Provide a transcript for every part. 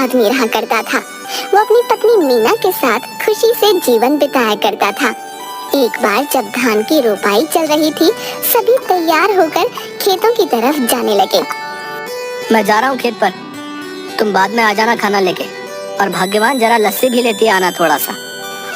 आदमी रहा करता था। वो अपनी पत्नी मीना के साथ खुशी से जीवन बिताया करता था। एक बार जब धान की रोपाई चल रही थी, सभी तैयार होकर खेतों की तरफ जाने लगे। मैं जा रहा हूँ खेत पर, तुम बाद में आ जाना खाना लेके, और भाग्यवान जरा लस्सी भी लेती आना थोड़ा सा।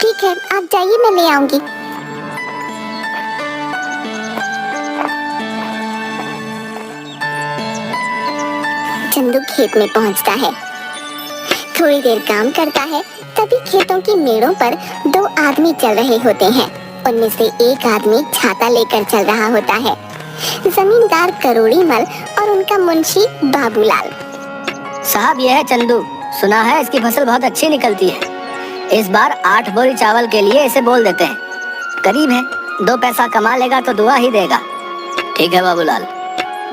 ठीक है, आप जाइए, मैं ले आऊंगी। चंदू खेत में पहुंचता है, थोड़ी देर काम करता है, तभी खेतों की मेड़ों पर दो आदमी चल रहे होते हैं। उनमें से एक आदमी छाता लेकर चल रहा होता है, जमींदार करोड़ी मल और उनका मुंशी बाबूलाल। साहब, यह है चंदू, सुना है इसकी फसल बहुत अच्छी निकलती है। इस बार 8 बोरी चावल के लिए इसे बोल देते हैं। करीब है, 2 पैसा कमा लेगा तो दुआ ही देगा। ठीक है बाबूलाल,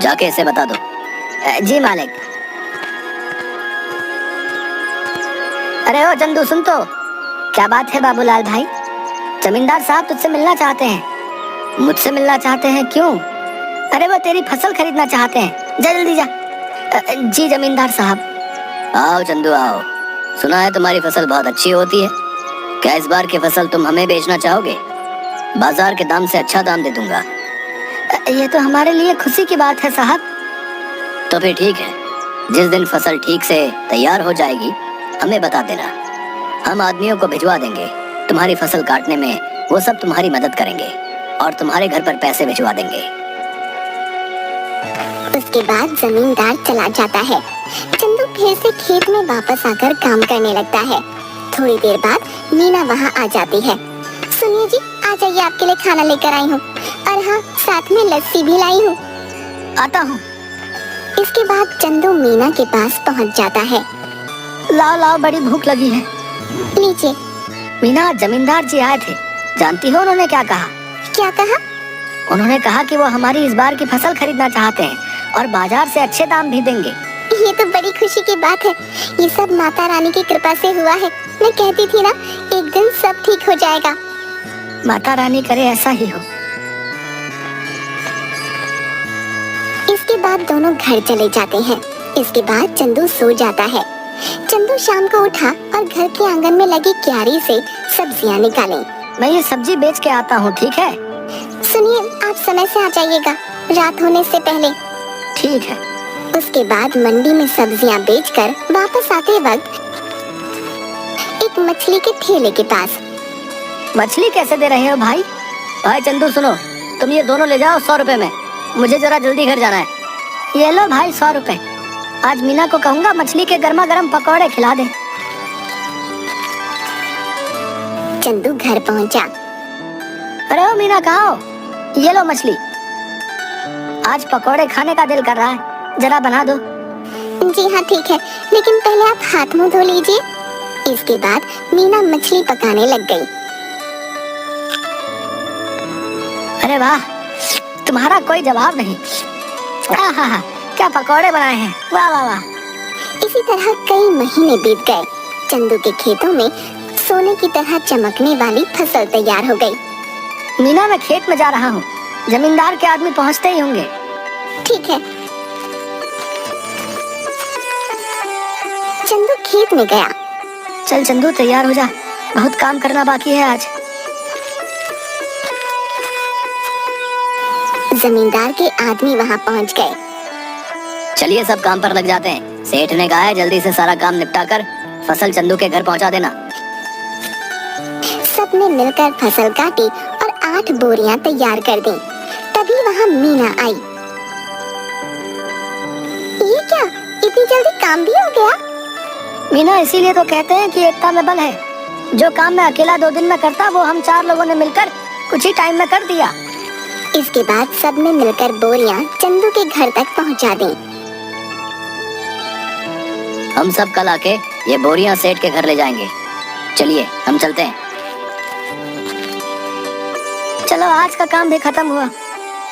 जाके इसे बता दो। जी मालिक। अरे ओ चंदू, सुन तो। क्या बात है बाबूलाल भाई? जमींदार साहब तुझसे मिलना चाहते हैं। मुझसे मिलना चाहते हैं? क्यों? अरे वो तेरी फसल खरीदना चाहते हैं, जा जल्दी जा। जी जमींदार साहब। आओ चंदू आओ, सुना है तुम्हारी फसल बहुत अच्छी होती है। क्या इस बार की फसल तुम हमें बेचना चाहोगे? बाजार के दाम से अच्छा दाम दे दूंगा। ये तो हमारे लिए खुशी की बात है साहब। तो फिर ठीक है, जिस दिन फसल ठीक से तैयार हो जाएगी हमें बता देना, हम आदमियों को भिजवा देंगे। तुम्हारी फसल काटने में वो सब तुम्हारी मदद करेंगे और तुम्हारे घर पर पैसे भिजवा देंगे। उसके बाद जमींदार चला जाता है। चंदू फिर से खेत में वापस आकर काम करने लगता है। थोड़ी देर बाद मीना वहाँ आ जाती है। सुनिए जी, आ जाइए, आपके लिए खाना लेकर आई हूँ, और हाँ, साथ में लस्सी भी लाई हूँ। आता हूँ। इसके बाद चंदू मीना के पास पहुँच जाता है। लाओ लाओ, बड़ी भूख लगी है। लीजिए। मीना, जमींदार जी आए थे, जानती हो उन्होंने क्या कहा? क्या कहा? उन्होंने कहा कि वो हमारी इस बार की फसल खरीदना चाहते हैं और बाजार से अच्छे दाम भी देंगे। ये तो बड़ी खुशी की बात है। ये सब माता रानी की कृपा से हुआ है। मैं कहती थी ना, एक दिन सब ठीक हो जाएगा। माता रानी करे ऐसा ही हो। इसके बाद दोनों घर चले जाते हैं। इसके बाद चंदू सो जाता है। चंदू शाम को उठा और घर के आंगन में लगी क्यारी से सब्जियां निकाले। मैं ये सब्जी बेच के आता हूँ, ठीक है? सुनिए, आप समय से आ जाइएगा, रात होने से पहले। ठीक है। उसके बाद मंडी में सब्जियां बेचकर वापस आते वक्त एक मछली के ठेले के पास। मछली कैसे दे रहे हो भाई? भाई चंदू सुनो, तुम ये दोनों ले जाओ 100 रुपए में, मुझे जरा जल्दी घर जाना है। ये लो भाई 100 रुपए। आज मीना को कहूँगा मछली के गर्मा गर्म पकौड़े खिला दे। चंदू घर पहुँचा। अरे ओ मीना, कहाँ हो? ये लो मछली। आज पकौड़े खाने का दिल कर रहा है, जरा बना दो। जी हाँ ठीक है, लेकिन पहले आप हाथ मुंह धो लीजिए। इसके बाद मीना मछली पकाने लग गई। अरे वाह, तुम्हारा कोई जवाब नहीं। आहा, क्या पकौड़े बनाए हैं, वाह वाह वाह। इसी तरह कई महीने बीत गए। चंदू के खेतों में सोने की तरह चमकने वाली फसल तैयार हो गई। मीना, मैं खेत में जा रहा हूँ, जमींदार के आदमी पहुँचते ही होंगे। ठीक है। चंदू खेत में गया। चल चंदू, तैयार हो जा, बहुत काम करना बाकी है आज। जमींदार के आदमी वहाँ पहुँच गए। चलिए सब काम पर लग जाते हैं। सेठ ने कहा है जल्दी से सारा काम निपटा कर फसल चंदू के घर पहुँचा देना। सबने मिलकर फसल काटी और 8 बोरियां तैयार कर दी। तभी वहाँ मीना आई। ये क्या, इतनी जल्दी काम भी हो गया? मीना, इसीलिए तो कहते हैं कि एकता में बल है। जो काम मैं अकेला 2 दिन में करता, वो हम 4 लोगों ने मिलकर कुछ ही टाइम में कर दिया। इसके बाद सबने मिलकर बोरियां चंदू के घर तक पहुंचा दी। हम सब कल आके ये बोरियां सेठ के घर ले जाएंगे। चलिए हम चलते हैं। चलो, आज का काम भी खत्म हुआ,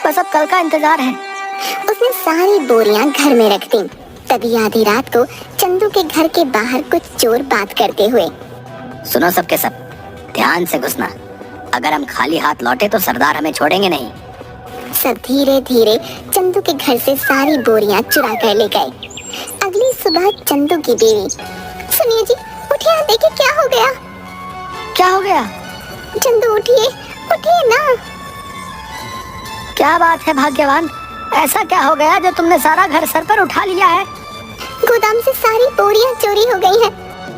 बस अब कल का इंतजार है। उसने सारी बोरियां घर में रख दी। तभी आधी रात को चंदू के घर के बाहर कुछ चोर बात करते हुए। सुनो सबके सब, ध्यान से घुसना। अगर हम खाली हाथ लौटे तो सरदार हमें छोड़ेंगे नहीं। सब धीरे धीरे चंदू के घर से सारी बोरियां चुरा कर ले गए। अगली सुबह चंदू की बीवी सुनिए जी, उठिए, देखिए क्या हो गया। क्या हो गया? चंदू उठिए, उठिए ना। क्या बात है भाग्यवान, ऐसा क्या हो गया जो तुमने सारा घर सर पर उठा लिया है? गोदाम से सारी बोरियां चोरी हो गई हैं।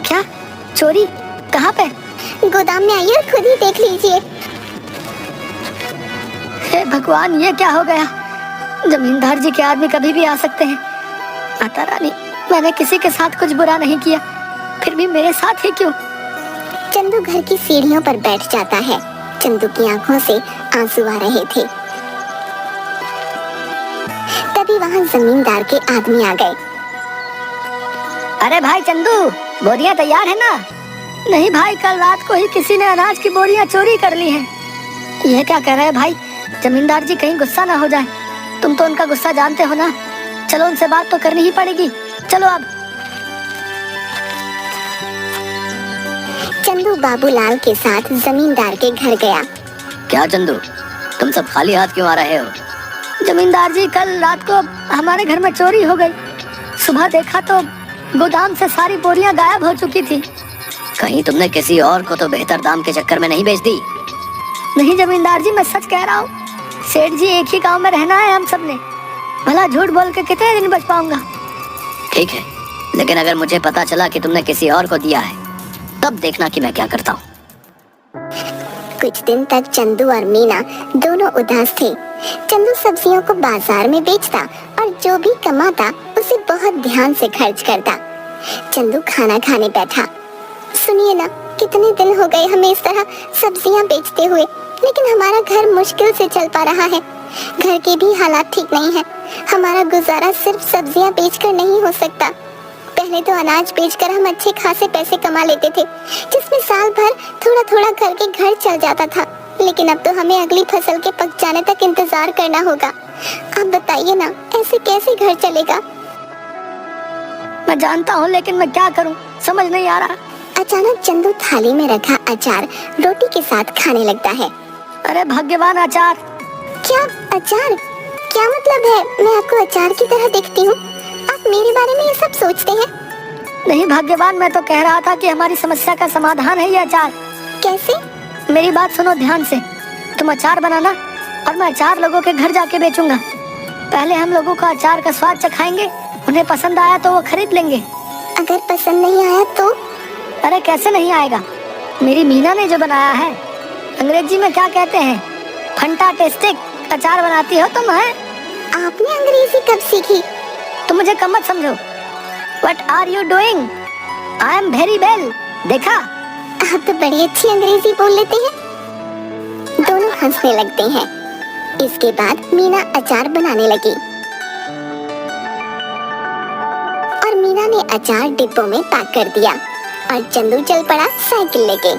क्या चोरी? कहाँ पे? गोदाम में आइए और खुद ही देख लीजिए। हे भगवान, ये क्या हो गया? जमींदार जी के आदमी कभी भी आ सकते हैं। माता रानी, मैंने किसी के साथ कुछ बुरा नहीं किया, फिर भी मेरे साथ ही क्यों? चंदू घर की सीढ़ियों पर बैठ जाता है। चंदू की आंखों से आंसू आ रहे थे। तभी वहाँ जमींदार के आदमी आ गए। अरे भाई चंदू, बोरियां तैयार है ना? नहीं भाई, कल रात को ही किसी ने अनाज की बोरियां चोरी कर ली हैं। ये क्या कह रहे हैं भाई? जमींदार जी कहीं गुस्सा ना हो जाए। तुम तो उनका गुस्सा जानते हो ना। चलो उनसे बात तो करनी ही पड़ेगी। चलो अब। चंदू बाबूलाल के साथ जमींदार के घर गया। क्या चंदू, तुम सब खाली हाथ क्यों आ रहे हो? जमींदार जी, कल रात को हमारे घर में चोरी हो गई। सुबह देखा तो गोदाम से सारी बोरियां गायब हो चुकी थी। कहीं तुमने किसी और को तो बेहतर दाम के चक्कर में नहीं बेच दी? नहीं जमींदार जी, मैं सच कह रहा हूँ। सेठ जी, एक ही गांव में रहना है हम सबने। भला झूठ बोल के कितने दिन बच पाऊंगा? ठीक है, लेकिन अगर मुझे पता चला कि तुमने किसी और को दिया है, तब देखना कि मैं क्या करता हूँ। कुछ दिन तक चंदू और मीना दोनों उदास थे। चंदू सब्जियों को बाजार में बेचता और जो भी कमाता उसे बहुत ध्यान से खर्च करता। चंदू खाना खाने बैठा। सुनिए ना, कितने दिन हो गए हमें इस तरह सब्जियां बेचते हुए, लेकिन हमारा घर मुश्किल से चल पा रहा है। घर के भी हालात ठीक नहीं है। हमारा गुजारा सिर्फ सब्जियां बेचकर नहीं हो सकता। पहले तो अनाज बेचकर हम अच्छे खासे पैसे कमा लेते थे, जिसमें साल भर थोड़ा थोड़ा करके घर चल जाता था। लेकिन अब तो हमें अगली फसल के पक जाने तक इंतजार करना होगा। आप बताइए ना, ऐसे कैसे घर चलेगा? मैं जानता हूँ, लेकिन मैं क्या करूँ, समझ नहीं आ रहा। अचानक चंदू थाली में रखा अचार रोटी के साथ खाने लगता है। अरे भाग्यवान, अचार! क्या अचार? क्या मतलब है? मैं आपको अचार की तरह दिखती हूँ? आप मेरे बारे में ये सब सोचते हैं? नहीं भाग्यवान, मैं तो कह रहा था कि हमारी समस्या का समाधान है ये अचार। कैसे? मेरी बात सुनो ध्यान से। तुम अचार बनाना और मैं अचार लोगों के घर जाके बेचूंगा। पहले हम लोगों का अचार का स्वाद चखाएंगे, उन्हें पसंद आया तो वो खरीद लेंगे। अगर पसंद नहीं आया तो? अरे कैसे नहीं आएगा? मेरी मीना ने जो बनाया है, अंग्रेजी में क्या कहते हैं, फंटास्टिक अचार बनाती हो तुम। है आपने अंग्रेजी कब सीखी? तुम मुझे कम मत समझो। What are you doing? I am very well. देखा? आप तो बड़ी अच्छी अंग्रेजी बोल लेते हैं। दोनों हंसने लगते हैं। इसके बाद मीना अचार बनाने लगी और मीना ने अचार डिब्बों में पैक कर दिया और चंदू चल पड़ा साइकिल लेके।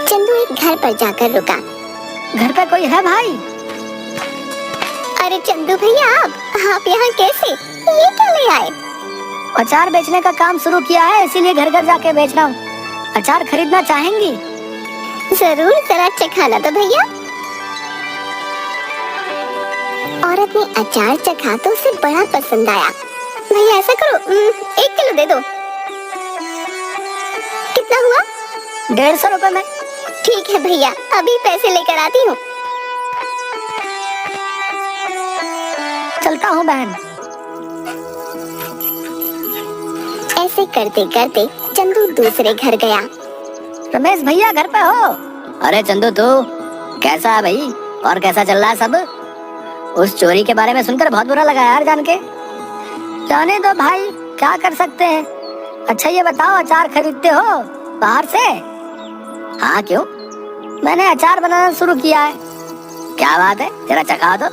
चंदू एक घर पर जाकर रुका। घर पे कोई है भाई? अरे चंदू भैया, आप यहाँ कैसे? ये क्या ले आए? अचार बेचने का काम शुरू किया है, इसीलिए घर घर जाके बेच रहा हूँ। अचार खरीदना चाहेंगी? जरूर, जरा चखाना तो भैया। औरत ने अचार चखा तो उसे बड़ा पसंद आया। भैया ऐसा करो, 1 किलो दे दो। कितना हुआ? 150 रुपए में। ठीक है भैया, अभी पैसे लेकर आती हूँ। चलता हूँ बहन। ऐसे करते करते चंदू दूसरे घर गया। रमेश भैया घर पे हो? अरे चंदू, तू कैसा है भाई? और कैसा चल रहा है सब? उस चोरी के बारे में सुनकर बहुत बुरा लगा यार जान के। जाने दो भाई, क्या कर सकते हैं। अच्छा ये बताओ, अचार खरीदते हो बाहर से? हाँ क्यों? मैंने अचार बनाना शुरू किया है। क्या बात है, जरा चखा दो।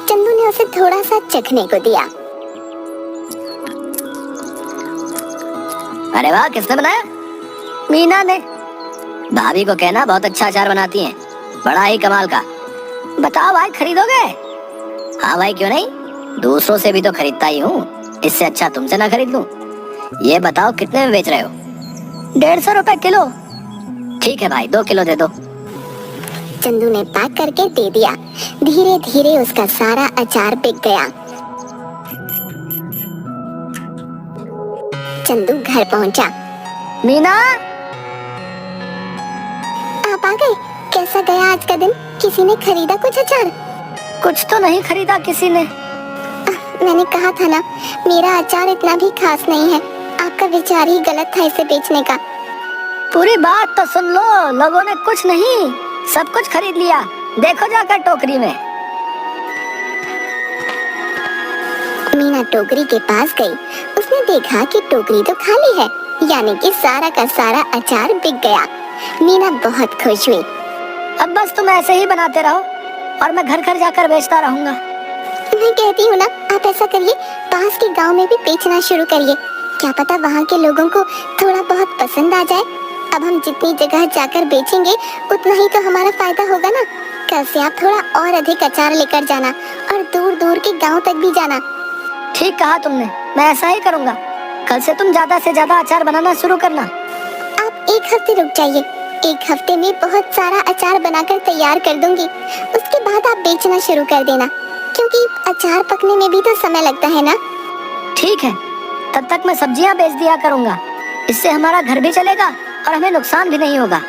चंदू ने उसे थोड़ा सा चखने को दिया। अरे वाह, किसने बनाया? मीना ने। भाभी को कहना बहुत अच्छा अचार बनाती हैं, बड़ा ही कमाल का। बताओ भाई, खरीदोगे? हाँ भाई, क्यों नहीं, दूसरों से भी तो खरीदता ही हूँ, इससे अच्छा तुमसे ना खरीद लूं। ये बताओ कितने में बेच रहे हो? 150 रुपए किलो। ठीक है भाई, 2 किलो दे दो। चंदू ने पैक करके दे दिया। धीरे धीरे उसका सारा अचार बिक गया। चंदू घर पहुंचा। मीना, आप आ गए। कैसा गया आज का दिन? किसी ने खरीदा कुछ अचार? कुछ तो नहीं खरीदा किसी ने। मैंने कहा था ना, मेरा अचार इतना भी खास नहीं है। आपका विचार ही गलत था इसे बेचने का। पूरी बात तो सुन लो। लोगों ने कुछ नहीं, सब कुछ खरीद लिया। देखो जाकर टोकरी में। मीना टोकरी के पास गई। उसने देखा कि टोकरी तो खाली है, यानी कि सारा का सारा अचार बिक गया। मीना बहुत खुश हुई। अब बस तुम ऐसे ही बनाते रहो और मैं घर घर जाकर बेचता रहूंगा। मैं कहती हूँ ना, आप ऐसा करिए, पास के गांव में भी बेचना शुरू करिए। क्या पता वहाँ के लोगों को थोड़ा बहुत पसंद आ जाए। अब हम जितनी जगह जाकर बेचेंगे उतना ही तो हमारा फायदा होगा ना। कल से आप थोड़ा और अधिक अचार लेकर जाना और दूर दूर के गांव तक भी जाना। ठीक कहा तुमने, मैं ऐसा ही करूंगा। कल से तुम ज्यादा से ज्यादा अचार बनाना शुरू करना। आप एक हफ्ते रुक जाइए। एक हफ्ते में बहुत सारा अचार बनाकर तैयार कर दूंगी। उसके बाद आप बेचना शुरू कर देना, क्योंकि अचार पकने में भी तो समय लगता है ना। ठीक है, तब तक मैं सब्जियां बेच दिया करूंगा। इससे हमारा घर भी चलेगा और हमें नुकसान भी नहीं होगा।